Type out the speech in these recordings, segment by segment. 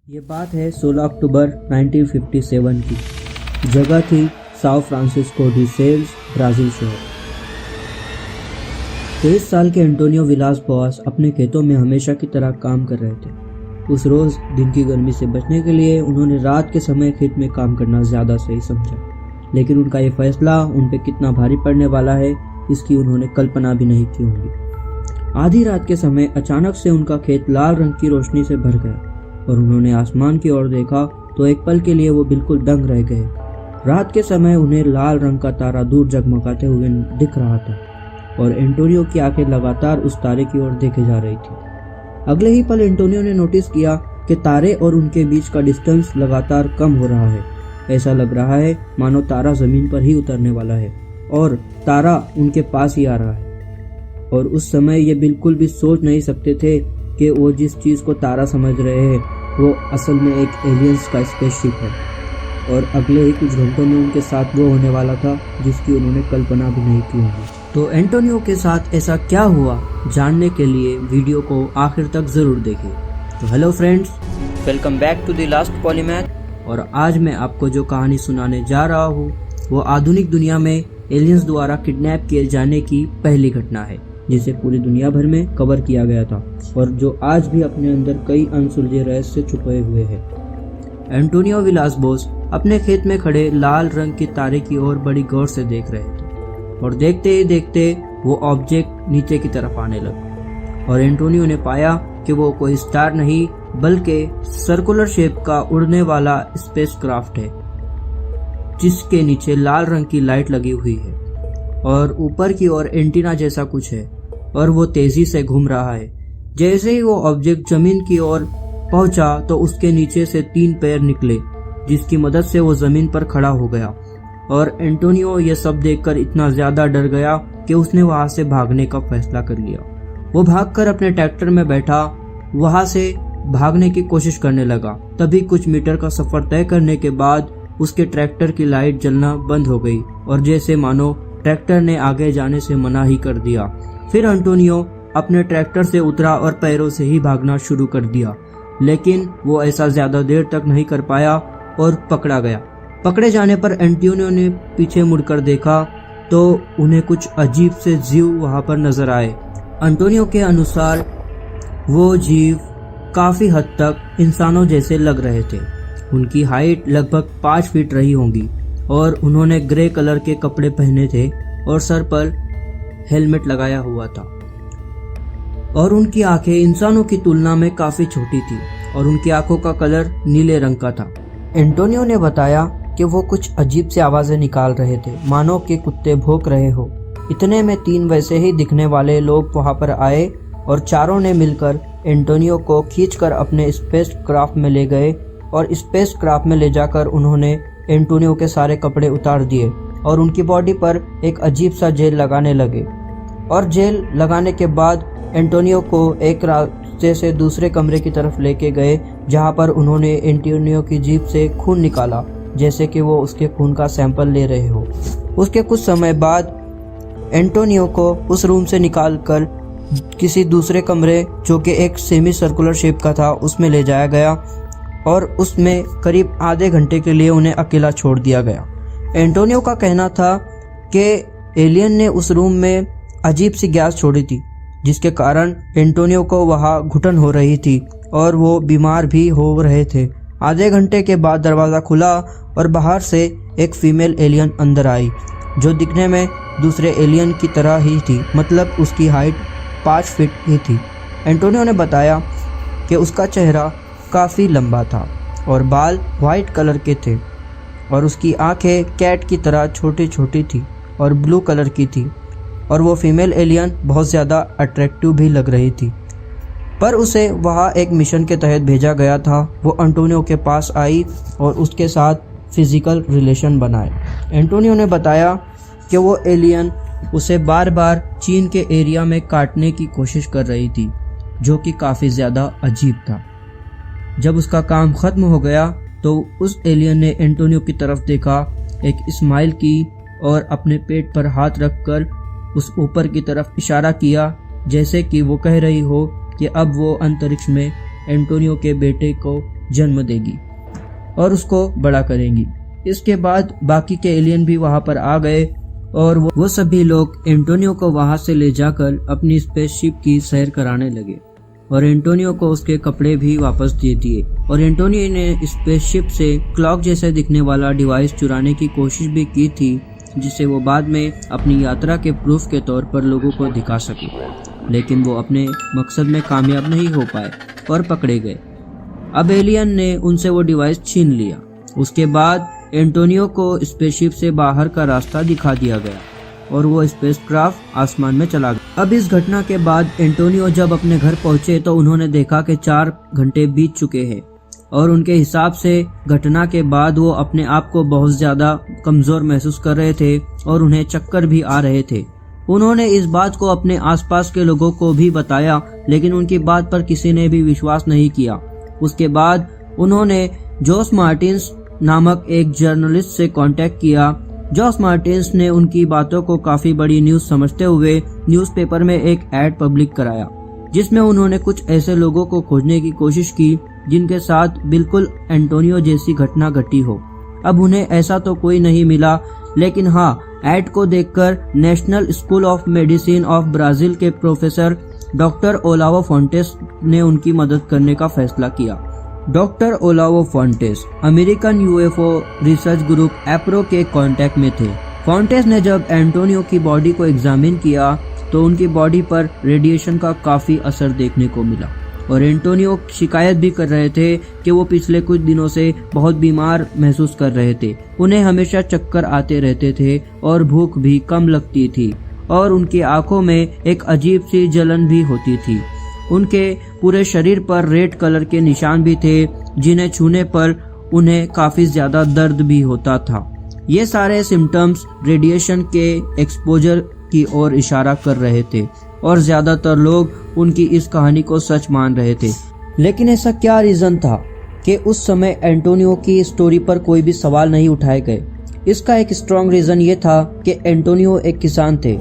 ये बात है 16 अक्टूबर 1957 की। जगह थी Sao Francisco de Sales, Brazil शहर। 23 साल के एंटोनियो विलास बोआस अपने खेतों में हमेशा की तरह काम कर रहे थे। उस रोज़ दिन की गर्मी से बचने के लिए उन्होंने रात के समय खेत में काम करना ज़्यादा सही समझा, लेकिन उनका ये फैसला उन पर कितना भारी पड़ने वाला है इसकी उन्होंने कल्पना भी नहीं की होगी। आधी रात के समय अचानक से उनका खेत लाल रंग की रोशनी से भर गया और उन्होंने आसमान की ओर देखा तो एक पल के लिए वो बिल्कुल दंग रह गए। रात के समय उन्हें लाल रंग का तारा दूर जगमगाते हुए दिख रहा था और एंटोनियो की आंखें लगातार उस तारे की ओर देखे जा रही थी। अगले ही पल एंटोनियो ने नोटिस किया कि तारे और उनके बीच का डिस्टेंस लगातार कम हो रहा है। ऐसा लग रहा है मानो तारा जमीन पर ही उतरने वाला है और तारा उनके पास ही आ रहा है। और उस समय ये बिल्कुल भी सोच नहीं सकते थे कि वो जिस चीज़ को तारा समझ रहे हैं वो असल में एक एलियंस का स्पेसशिप है और अगले ही कुछ घंटों में उनके साथ वो होने वाला था जिसकी उन्होंने कल्पना भी नहीं की होगी। तो एंटोनियो के साथ ऐसा क्या हुआ, जानने के लिए वीडियो को आखिर तक ज़रूर देखें। तो hello friends, welcome back to the last polymath. और आज मैं आपको जो कहानी सुनाने जा रहा हूँ वो आधुनिक दुनिया में एलियंस द्वारा किडनैप किए जाने की पहली घटना है जिसे पूरी दुनिया भर में कवर किया गया था और जो आज भी अपने अंदर कई अनसुलझे रहस्य छुपे हुए हैं। एंटोनियो विलास बोस अपने खेत में खड़े लाल रंग के तारे की ओर बड़ी गौर से देख रहे थे और देखते ही देखते वो ऑब्जेक्ट नीचे की तरफ आने लगा और एंटोनियो ने पाया कि वो कोई स्टार नहीं बल्कि सर्कुलर शेप का उड़ने वाला स्पेसक्राफ्ट है जिसके नीचे लाल रंग की लाइट लगी हुई है और ऊपर की ओर एंटीना जैसा कुछ है और वो तेजी से घूम रहा है। जैसे ही वो ऑब्जेक्ट जमीन की ओर पहुंचा तो उसके नीचे से 3 पैर निकले जिसकी मदद से वो जमीन पर खड़ा हो गया और एंटोनियो ये सब देखकर इतना ज्यादा डर गया कि उसने वहां से भागने का फैसला कर लिया। वो भागकर अपने ट्रैक्टर में बैठा वहां से भागने की कोशिश करने लगा। तभी कुछ मीटर का सफर तय करने के बाद उसके ट्रैक्टर की लाइट जलना बंद हो गई और जैसे मानो ट्रैक्टर ने आगे जाने से मना ही कर दिया। फिर एंटोनियो अपने ट्रैक्टर से उतरा और पैरों से ही भागना शुरू कर दिया, लेकिन वो ऐसा ज्यादा देर तक नहीं कर पाया और पकड़ा गया। पकड़े जाने पर एंटोनियो ने पीछे मुड़कर देखा तो उन्हें कुछ अजीब से जीव वहां पर नजर आए। एंटोनियो के अनुसार वो जीव काफी हद तक इंसानों जैसे लग रहे थे। उनकी हाइट लगभग 5 फीट रही होंगी और उन्होंने ग्रे कलर के कपड़े पहने थे और सर पर हेलमेट लगाया हुआ था और उनकी आंखें इंसानों की तुलना में काफी छोटी थी और उनकी आंखों का कलर नीले रंग का था। एंटोनियो ने बताया कि वो कुछ अजीब सी आवाजें निकाल रहे थे मानो कि कुत्ते भौंक रहे हो। इतने में 3 वैसे ही दिखने वाले लोग वहां पर आए और चारों ने मिलकर एंटोनियो को खींचकर अपने स्पेस क्राफ्ट में ले गए और स्पेस क्राफ्ट में ले जाकर उन्होंने एंटोनियो के सारे कपड़े उतार दिए और उनकी बॉडी पर एक अजीब सा जेल लगाने लगे। और जेल लगाने के बाद एंटोनियो को एक रास्ते से दूसरे कमरे की तरफ लेके गए जहां पर उन्होंने एंटोनियो की जीभ से खून निकाला जैसे कि वो उसके खून का सैंपल ले रहे हो। उसके कुछ समय बाद एंटोनियो को उस रूम से निकालकर किसी दूसरे कमरे जो कि एक सेमी सर्कुलर शेप का था उसमें ले जाया गया और उसमें करीब आधे घंटे के लिए उन्हें अकेला छोड़ दिया गया। एंटोनियो का कहना था कि एलियन ने उस रूम में अजीब सी गैस छोड़ी थी जिसके कारण एंटोनियो को वहां घुटन हो रही थी और वो बीमार भी हो रहे थे। आधे घंटे के बाद दरवाज़ा खुला और बाहर से एक फीमेल एलियन अंदर आई जो दिखने में दूसरे एलियन की तरह ही थी, मतलब उसकी हाइट 5 फीट ही थी। एंटोनियो ने बताया कि उसका चेहरा काफ़ी लंबा था और बाल वाइट कलर के थे और उसकी आंखें कैट की तरह छोटी छोटी थी और ब्लू कलर की थी और वो फीमेल एलियन बहुत ज़्यादा अट्रैक्टिव भी लग रही थी। पर उसे वहाँ एक मिशन के तहत भेजा गया था। वो एंटोनियो के पास आई और उसके साथ फिजिकल रिलेशन बनाए। एंटोनियो ने बताया कि वो एलियन उसे बार बार चीन के एरिया में काटने की कोशिश कर रही थी जो कि काफ़ी ज़्यादा अजीब था। जब उसका काम ख़त्म हो गया तो उस एलियन ने एंटोनियो की तरफ देखा, एक स्माइल की और अपने पेट पर हाथ रखकर उस ऊपर की तरफ इशारा किया जैसे कि वो कह रही हो कि अब वो अंतरिक्ष में एंटोनियो के बेटे को जन्म देगी और उसको बड़ा करेंगी। इसके बाद बाकी के एलियन भी वहां पर आ गए और वो सभी लोग एंटोनियो को वहां से ले जाकर अपनी स्पेसशिप की सैर कराने लगे और एंटोनियो को उसके कपड़े भी वापस दे दिए। और एंटोनियो ने स्पेसशिप से क्लॉक जैसे दिखने वाला डिवाइस चुराने की कोशिश भी की थी, जिसे वो बाद में अपनी यात्रा के प्रूफ के तौर पर लोगों को दिखा सके, लेकिन वो अपने मकसद में कामयाब नहीं हो पाए और पकड़े गए। अब एलियन ने उनसे वो डिवाइस छीन लिया। उसके बाद एंटोनियो को स्पेसशिप से बाहर का रास्ता दिखा दिया गया और वो स्पेसक्राफ्ट आसमान में चला गया। अब इस घटना के बाद एंटोनियो जब अपने घर पहुंचे तो उन्होंने देखा कि 4 घंटे बीत चुके हैं और उनके हिसाब से घटना के बाद वो अपने आप को बहुत ज्यादा कमजोर महसूस कर रहे थे और उन्हें चक्कर भी आ रहे थे। उन्होंने इस बात को अपने आसपास के लोगों को भी बताया, लेकिन उनकी बात पर किसी ने भी विश्वास नहीं किया। उसके बाद उन्होंने जोस मार्टिन्स नामक एक जर्नलिस्ट से कांटेक्ट किया। जोस मार्टिन्स ने उनकी बातों को काफी बड़ी न्यूज समझते हुए न्यूज़पेपर में एक ऐड पब्लिक कराया, जिसमें उन्होंने कुछ ऐसे लोगों को खोजने की कोशिश की जिनके साथ बिल्कुल एंटोनियो जैसी घटना घटी हो। अब उन्हें ऐसा तो कोई नहीं मिला, लेकिन हाँ, ऐड को देखकर national school of medicine of Brazil के प्रोफेसर डॉक्टर ओलावो फोंटेस ने उनकी मदद करने का फैसला किया। Doctor Olavo Fontes American UFO research group APRO के कांटेक्ट में थे। फोंटेस ने जब एंटोनियो की बॉडी को एग्जामिन किया तो उनकी बॉडी पर रेडिएशन का काफी असर देखने को मिला और एंटोनियो शिकायत भी कर रहे थे कि वो पिछले कुछ दिनों से बहुत बीमार महसूस कर रहे थे। उन्हें हमेशा चक्कर आते रहते थे और भूख भी कम लगती थी और उनकी आंखों में एक अजीब सी जलन भी होती थी। उनके पूरे शरीर पर रेड कलर के निशान भी थे, जिन्हें छूने पर उन्हें काफी ज्यादा दर्द भी होता था। ये सारे सिम्टम्स रेडिएशन के एक्सपोजर की ओर इशारा कर रहे थे और ज्यादातर लोग उनकी इस कहानी को सच मान रहे थे। लेकिन ऐसा क्या रीजन था कि उस समय एंटोनियो की स्टोरी पर कोई भी सवाल नहीं उठाए गए? इसका एक स्ट्रॉन्ग रीजन ये था कि एंटोनियो एक किसान थे।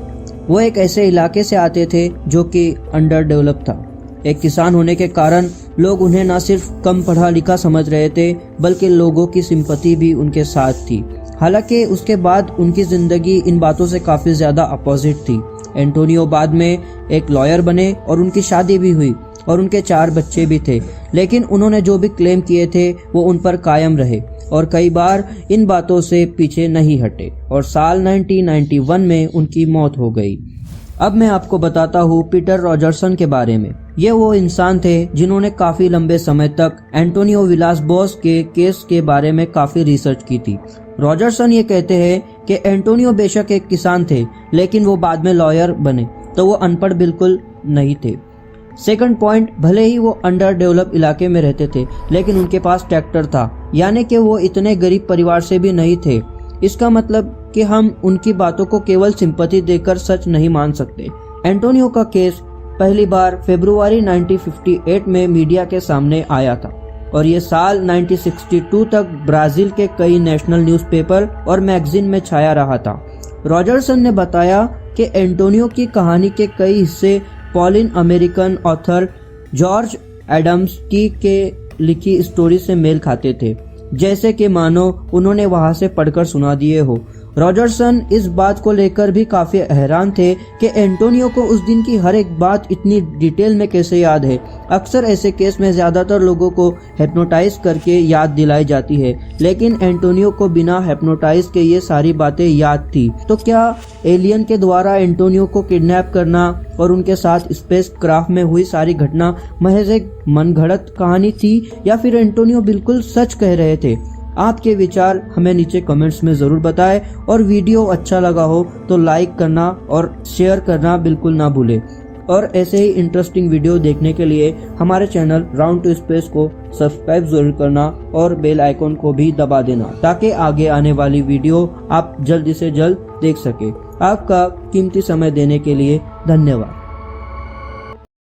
वो एक ऐसे इलाके से आते थे जो कि अंडर डेवलप था। एक किसान होने के कारण लोग उन्हें न सिर्फ कम पढ़ा लिखा समझ रहे थे, बल्कि लोगों की सिंपैथी भी उनके साथ थी। हालांकि उसके बाद उनकी जिंदगी इन बातों से काफी ज्यादा अपोजिट थी। एंटोनियो बाद में एक लॉयर बने और उनकी शादी भी हुई और उनके 4 बच्चे भी थे, लेकिन उन्होंने जो भी क्लेम किए थे वो उन पर कायम रहे और कई बार इन बातों से पीछे नहीं हटे और साल 1991 में उनकी मौत हो गई। अब मैं आपको बताता हूँ पीटर रॉजरसन के बारे में। ये वो इंसान थे जिन्होंने काफी लंबे समय तक एंटोनियो विलास बॉस के केस के बारे में काफी रिसर्च की थी। रॉजरसन ये कहते हैं कि एंटोनियो बेशक एक किसान थे, लेकिन वो बाद में लॉयर बने, तो वो अनपढ़ बिल्कुल नहीं थे। सेकंड पॉइंट, भले ही वो अंडर डेवलप इलाके में रहते थे, लेकिन उनके पास ट्रैक्टर था, यानी कि वो इतने गरीब परिवार से भी नहीं थे। इसका मतलब कि हम उनकी बातों को केवल सिंपैथी देकर सच नहीं मान सकते। एंटोनियो का केस पहली बार फरवरी 1958 में मीडिया के सामने आया था और ये साल 1962 तक ब्राजील के कई नेशनल न्यूज़पेपर और मैगजीन में छाया रहा था। रॉजरसन ने बताया कि एंटोनियो की कहानी के कई हिस्से पॉलिन अमेरिकन ऑथर जॉर्ज एडम्स की के लिखी स्टोरी से मेल खाते थे, जैसे कि मानो उन्होंने वहां से पढ़कर सुना दिए हो। रॉजरसन इस बात को लेकर भी काफी हैरान थे कि एंटोनियो को उस दिन की हर एक बात इतनी डिटेल में कैसे याद है। अक्सर ऐसे केस में ज्यादातर लोगों को हिप्नोटाइज करके याद दिलाई जाती है, लेकिन एंटोनियो को बिना हिप्नोटाइज के ये सारी बातें याद थी। तो क्या एलियन के द्वारा एंटोनियो को किडनैप करना और उनके साथ स्पेस क्राफ्ट में हुई सारी घटना महज एक मनगढ़ंत कहानी थी, या फिर एंटोनियो बिल्कुल सच कह रहे थे? आपके विचार हमें नीचे कमेंट्स में जरूर बताएं और वीडियो अच्छा लगा हो तो लाइक करना और शेयर करना बिल्कुल ना भूलें। और ऐसे ही इंटरेस्टिंग वीडियो देखने के लिए हमारे चैनल राउंड टू स्पेस को सब्सक्राइब जरूर करना और बेल आइकॉन को भी दबा देना, ताकि आगे आने वाली वीडियो आप जल्दी से जल्द देख सके। आपका कीमती समय देने के लिए धन्यवाद।